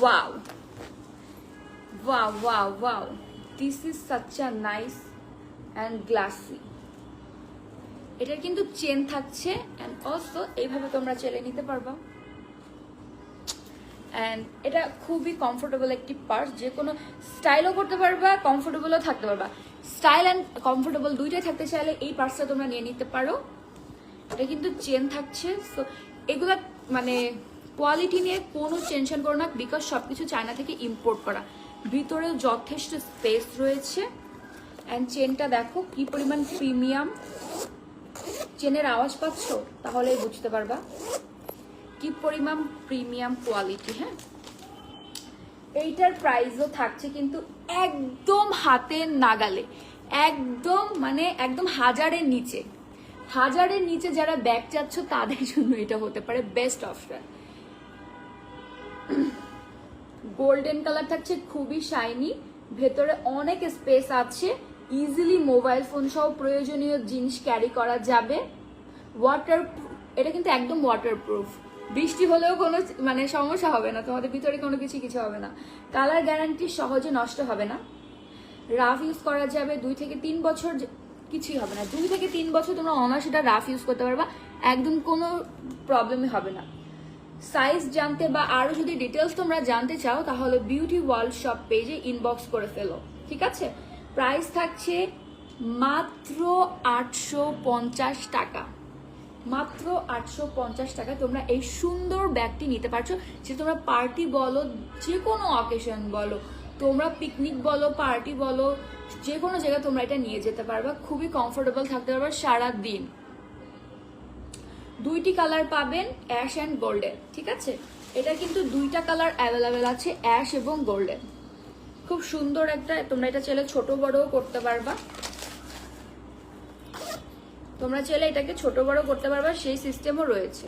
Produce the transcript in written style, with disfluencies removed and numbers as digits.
Wow wow wow wow, this is such a nice and glassy. এটার কিন্তু chain থাকছে and also এইভাবে তোমরা চেলে নিতে পারবা। অ্যান্ড এটা খুবই কমফোর্টেবল একটি পার্স, যে কোনো স্টাইলও করতে পারবা, কমফোর্টেবলও থাকতে পারবা। স্টাইল অ্যান্ড কমফোর্টেবল দুইটাই থাকতে চাইলে এই পার্সটা তোমরা নিয়ে নিতে পারো। এটা কিন্তু চেন থাকছে, সো এগুলা মানে কোয়ালিটি নিয়ে কোনো টেনশন করো না, বিকজ সবকিছু চায়না থেকে ইম্পোর্ট করা। ভিতরেও যথেষ্ট স্পেস রয়েছে। অ্যান্ড চেনটা দেখো কি পরিমাণ প্রিমিয়াম। চেনের আওয়াজ পাচ্ছ, তাহলেই বুঝতে পারবা কি পরিমাণ প্রিমিয়াম কোয়ালিটি। হ্যাঁ, এইটার প্রাইসও থাকছে কিন্তু একদম হাতের নাগালে, একদম মানে একদম হাজারের নিচে। হাজারের নিচে যারা ব্যাগ চাচ্ছ তাদের জন্য এটা হতে পারে বেস্ট অপশন। গোল্ডেন কালার থাকছে, খুবই শাইনি, ভেতরে অনেক স্পেস আছে, ইজিলি মোবাইল ফোন সহ প্রয়োজনীয় জিনিস ক্যারি করা যাবে। এটা কিন্তু একদম ওয়াটারপ্রুফ, বৃষ্টি হলেও কোনো মানে সমস্যা হবে না, তোমাদের ভিতরে কোনো কিছু হবে না। কালার গ্যারান্টি, সহজে নষ্ট হবে না, রাফ ইউজ করা যাবে। 2 থেকে 3 বছর কিছুই হবে না, 2 থেকে 3 বছর তোমরা অনায়াসে এটা রাফ ইউজ করতে পারবা, একদম কোনো প্রবলেমই হবে না। সাইজ জানতে বা আরো যদি ডিটেলস তোমরা জানতে চাও তাহলে বিউটি ওয়ার্ল্ড শপ পেজে ইনবক্স করে ফেলো, ঠিক আছে? প্রাইস থাকছে মাত্র 850 টাকা, মাত্র 850 টাকা তোমরা এই সুন্দর ব্যাগটি নিতে পারছো। যে তোমরা পার্টি বলো, যে কোনো অকেশন বলো, তোমরা পিকনিক বলো, পার্টি বলো, যে কোনো জায়গায় তোমরা এটা নিয়ে যেতে পারবা, খুবই কমফোর্টেবল থাকতে পারবা সারা দিন। 2টি কালার পাবেন, অ্যাশ অ্যান্ড গোল্ডেন, ঠিক আছে? এটা কিন্তু 2টা কালার অ্যাভেলেবেল আছে, অ্যাশ এবং গোল্ডেন। খুব সুন্দর একটা, তোমরা এটা চাইলে ছোট বড়ও করতে পারবা, তোমরা চাইলে এটাকে ছোট বড় করতে পারবা, সেই সিস্টেমও রয়েছে।